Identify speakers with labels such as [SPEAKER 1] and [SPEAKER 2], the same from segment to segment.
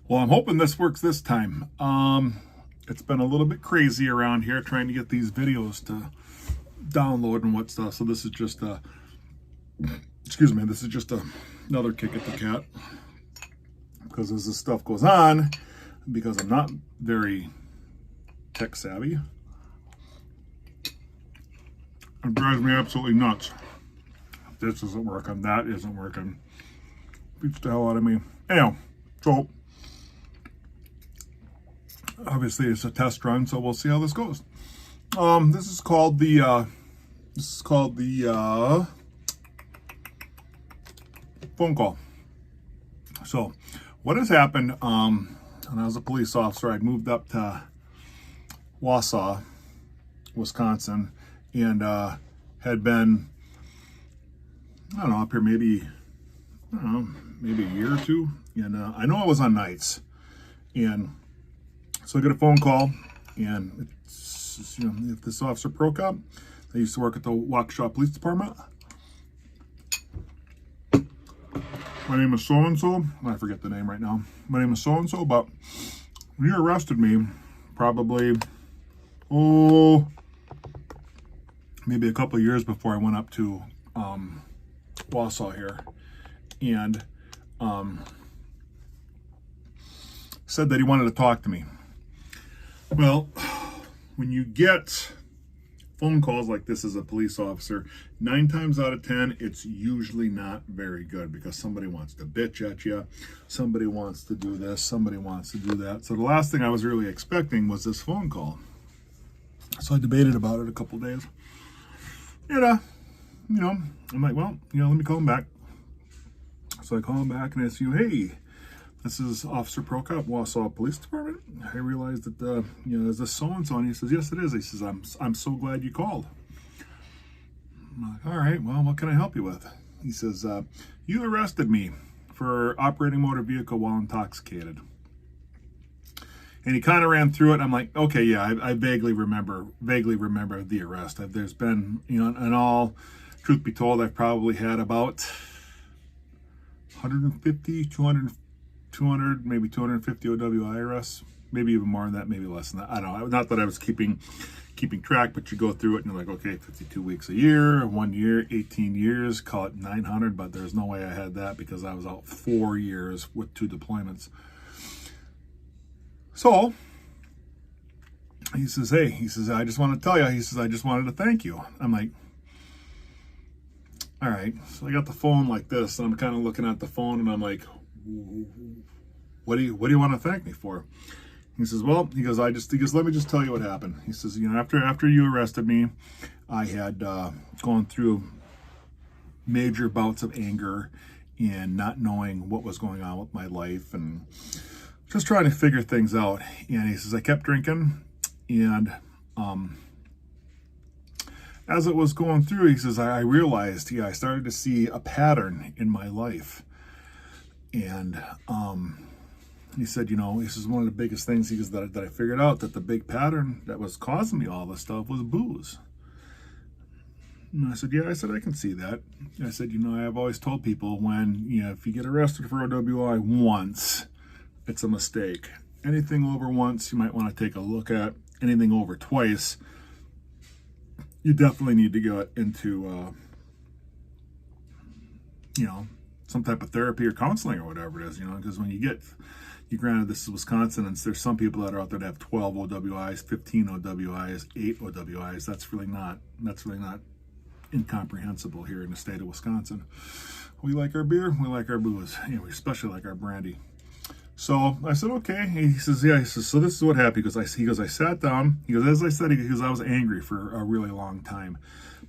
[SPEAKER 1] Well, I'm hoping this works this time. It's been a little bit crazy around here trying to get these videos to download and what stuff. So this is just another kick at the cat. Because as this stuff goes on, because I'm not very tech savvy, it drives me absolutely nuts. This isn't working, that isn't working. Beats the hell out of me. Anyhow, so obviously it's a test run, so we'll see how this goes. This is called the phone call. So what has happened, when I was a police officer, I'd moved up to Wausau, Wisconsin, and had been, I don't know, up here maybe a year or two. And I know I was on nights. And so I get a phone call, and it's, if this officer broke up, I used to work at the Waukesha Police Department. My name is so-and-so. I forget the name right now. My name is so-and-so, but when you arrested me, probably, maybe a couple of years before I went up to Wausau here, and said that he wanted to talk to me. Well, when you get phone calls like this as a police officer, 9 times out of 10, it's usually not very good, because somebody wants to bitch at you, somebody wants to do this, somebody wants to do that. So the last thing I was really expecting was this phone call. So I debated about it a couple days. And, I'm like, well, let me call him back. So I call him back and I say, hey, this is Officer Prokop, Wausau Police Department. I realized that, is this so-and-so? And he says, yes, it is. He says, I'm so glad you called. I'm like, all right, well, what can I help you with? He says, you arrested me for operating motor vehicle while intoxicated. And he kind of ran through it. I'm like, okay, yeah, I vaguely remember the arrest. There's been, in all truth be told, I've probably had about 150, 200, maybe 250 OWI arrests, maybe even more than that, maybe less than that. I don't know. Not that I was keeping track, but you go through it and you're like, okay, 52 weeks a year, 1 year, 18 years, call it 900, but there's no way I had that because I was out 4 years with 2 deployments. So he says, hey, I just want to tell you, I just wanted to thank you. I'm like, all right. So I got the phone like this, and I'm kind of looking at the phone, and I'm like, what do you want to thank me for? He says, well, he goes, let me just tell you what happened. He says, after you arrested me, I had gone through major bouts of anger and not knowing what was going on with my life and just trying to figure things out. And he says, I kept drinking, and as it was going through, he says, I realized, I started to see a pattern in my life. And he said, he says, one of the biggest things that I figured out, that the big pattern that was causing me all this stuff was booze. And I said, yeah, I can see that. I said, I've always told people when, if you get arrested for OWI once, it's a mistake. Anything over once, you might want to take a look at. Anything over twice, you definitely need to get into, some type of therapy or counseling or whatever it is, because when granted, this is Wisconsin, and there's some people that are out there that have 12 OWIs, 15 OWIs, 8 OWIs. That's really not incomprehensible here in the state of Wisconsin. We like our beer, we like our booze, and we especially like our brandy. So I said, okay. He says, yeah. He says, so this is what happened. He goes, I sat down. He goes, as I said, I was angry for a really long time.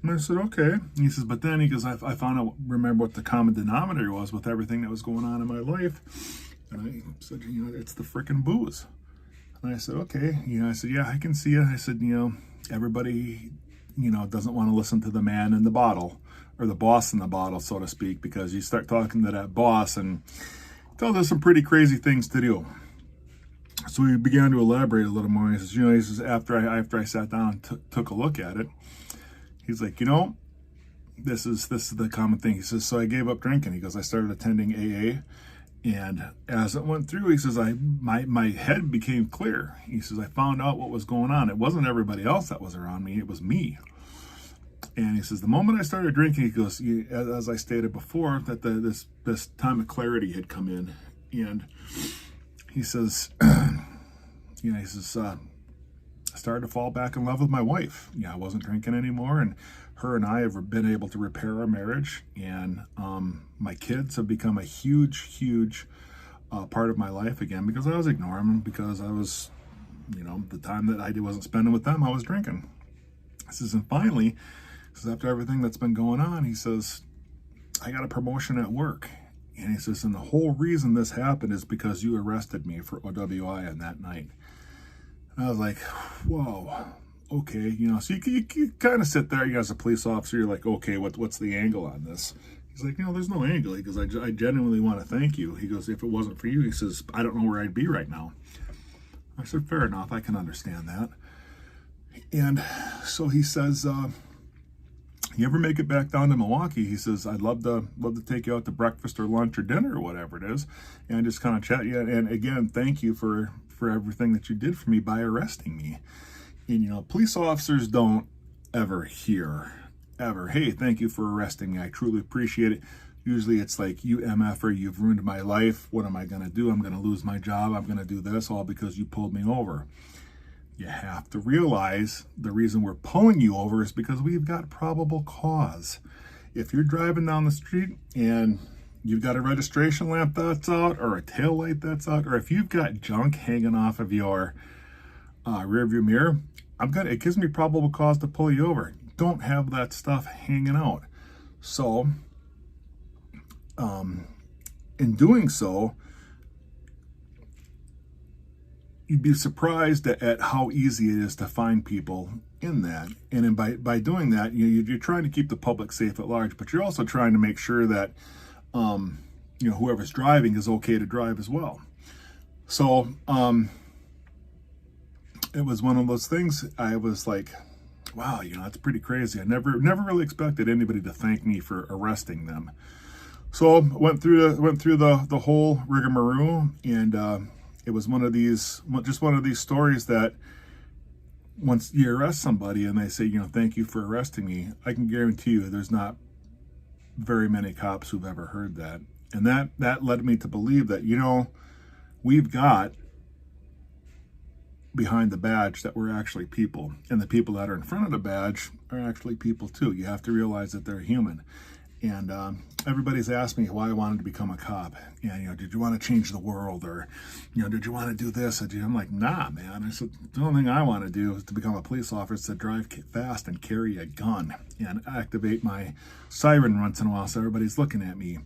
[SPEAKER 1] And I said, okay. He says, but then he goes, I found out, remember what the common denominator was with everything that was going on in my life. And I said, it's the frickin' booze. And I said, okay. I said, yeah, I can see it. I said, everybody, doesn't want to listen to the man in the bottle, or the boss in the bottle, so to speak, because you start talking to that boss and tell them some pretty crazy things to do. So we began to elaborate a little more. He says, after I sat down and took a look at it, he's like, this is the common thing. He says, so I gave up drinking. He goes, I started attending AA, And as it went through, he says, my head became clear. He says, I found out what was going on. It wasn't everybody else that was around me, it was me. And he says, the moment I started drinking, he goes, as I stated before, that this time of clarity had come in. And he says, he says, I started to fall back in love with my wife. I wasn't drinking anymore, and her and I have been able to repair our marriage, and my kids have become a huge part of my life again, because I was ignoring them, because I was, the time that I wasn't spending with them, I was drinking. He says, and finally, he says, after everything that's been going on, he says, I got a promotion at work. And he says, and the whole reason this happened is because you arrested me for OWI on that night. And I was like, whoa, okay. So you kind of sit there, as a police officer, you're like, okay, what's the angle on this? He's like, there's no angle. He goes, I genuinely want to thank you. He goes, if it wasn't for you, he says, I don't know where I'd be right now. I said, fair enough, I can understand that. And so he says, you ever make it back down to Milwaukee? He says, I'd love to take you out to breakfast or lunch or dinner or whatever it is, and just kind of chat you. And again, thank you for everything that you did for me by arresting me. And police officers don't ever hear, hey, thank you for arresting me, I truly appreciate it. Usually it's like, you MFer, you've ruined my life, what am I going to do? I'm going to lose my job, I'm going to do this, all because you pulled me over. You have to realize the reason we're pulling you over is because we've got probable cause. If you're driving down the street and you've got a registration lamp that's out, or a tail light that's out, or if you've got junk hanging off of your rear view mirror, it gives me probable cause to pull you over. Don't have that stuff hanging out. So, in doing so, you'd be surprised at how easy it is to find people in that. And by doing that, you're trying to keep the public safe at large, but you're also trying to make sure that whoever's driving is okay to drive as well. So it was one of those things. I was like, wow, it's pretty crazy. I never really expected anybody to thank me for arresting them. So went through the whole rigmarole, and it was one of these stories that once you arrest somebody and they say, thank you for arresting me, I can guarantee you there's not very many cops who've ever heard that. And that led me to believe that, we've got behind the badge that we're actually people, and the people that are in front of the badge are actually people too. You have to realize that they're human. And everybody's asked me why I wanted to become a cop. And, did you want to change the world? Or, did you want to do this? I'm like, nah, man. I said, the only thing I want to do is to become a police officer, to drive fast and carry a gun and activate my siren once in a while so everybody's looking at me.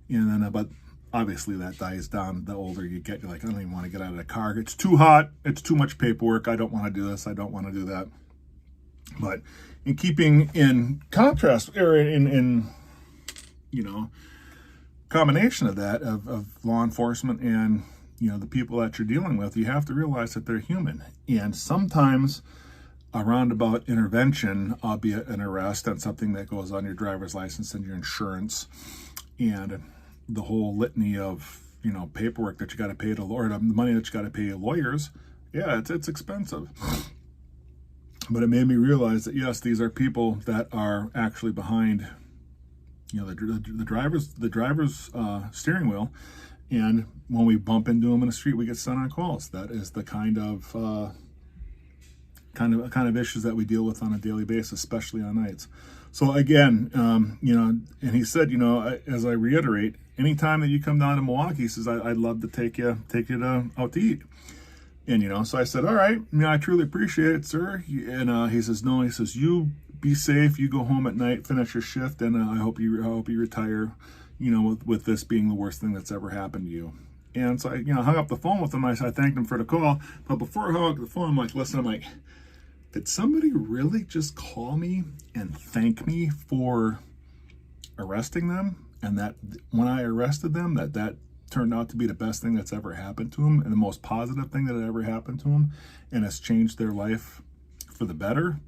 [SPEAKER 1] And then, but obviously that dies down the older you get. You're like, I don't even want to get out of the car. It's too hot. It's too much paperwork. I don't want to do this. I don't want to do that. But in keeping in contrast, or in combination of that, of law enforcement and, the people that you're dealing with, you have to realize that they're human. And sometimes a roundabout intervention, albeit an arrest on something that goes on your driver's license and your insurance, and the whole litany of, paperwork that you got to pay to lawyer, the money that you got to pay lawyers, yeah, it's expensive. But it made me realize that, yes, these are people that are actually behind the driver's steering wheel, and when we bump into them in the street, we get sent on calls. That is the kind of issues that we deal with on a daily basis, especially on nights. So again, and he said, as I reiterate, anytime that you come down to Milwaukee, he says, I'd love to take you out to eat. And so I said, all right, I truly appreciate it, sir. And he says, no, he says, you be safe, you go home at night, finish your shift, and I hope you retire, with this being the worst thing that's ever happened to you. And so I hung up the phone with him. I thanked him for the call, but before I hung up the phone, I'm like, listen, did somebody really just call me and thank me for arresting them? And that when I arrested them, that turned out to be the best thing that's ever happened to them, and the most positive thing that had ever happened to them, and has changed their life for the better.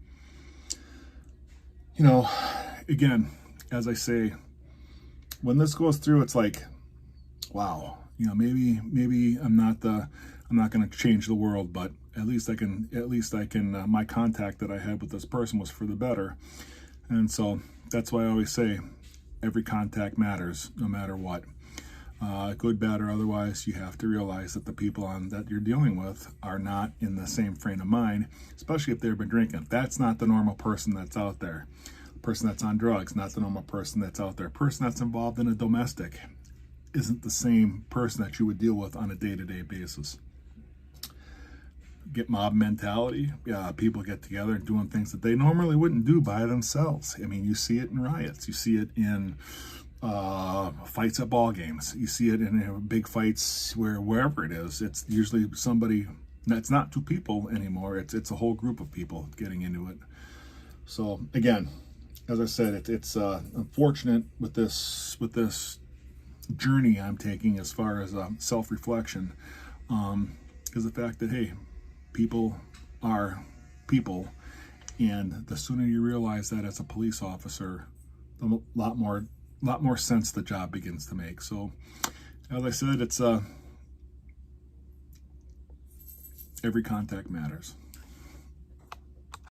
[SPEAKER 1] Again, as I say, when this goes through, it's like, wow, You know, maybe I'm not going to change the world, but at least I can. My contact that I had with this person was for the better, and so that's why I always say every contact matters, no matter what. Good, bad, or otherwise, you have to realize that the people that you're dealing with are not in the same frame of mind, especially if they've been drinking. That's not the normal person that's out there. The person that's on drugs, not the normal person that's out there. Person that's involved in a domestic isn't the same person that you would deal with on a day-to-day basis. Get mob mentality. People get together and doing things that they normally wouldn't do by themselves. I mean, you see it in riots. You see it in fights at ball games. You see it in big fights wherever it is. It's usually somebody that's not two people anymore. It's a whole group of people getting into it. So again, as I said, it's unfortunate with this journey I'm taking as far as self-reflection, is the fact that, hey, people are people, and the sooner you realize that as a police officer, a lot more sense the job begins to make. So, as I said, it's every contact matters.